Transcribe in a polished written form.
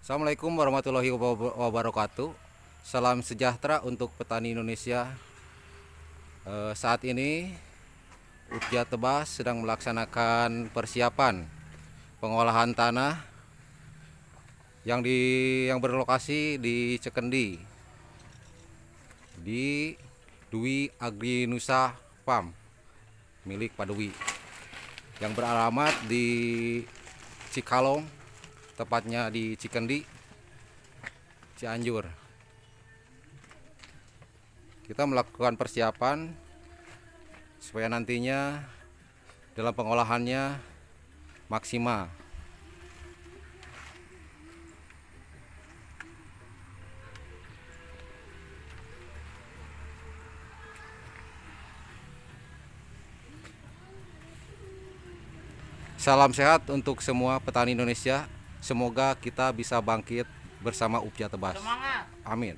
Assalamualaikum warahmatullahi wabarakatuh. Salam sejahtera untuk petani Indonesia. Saat ini Upja Tebas sedang melaksanakan persiapan pengolahan tanah yang berlokasi di Cekendi di Dwi Agrinusa Farm milik Pak Dwi yang beralamat di Cikalong, tepatnya di Cikendi, Cianjur. Kita melakukan persiapan supaya nantinya dalam pengolahannya maksimal. Salam sehat untuk semua petani Indonesia. Semoga kita bisa bangkit bersama Upja Tebas. Semangat. Amin.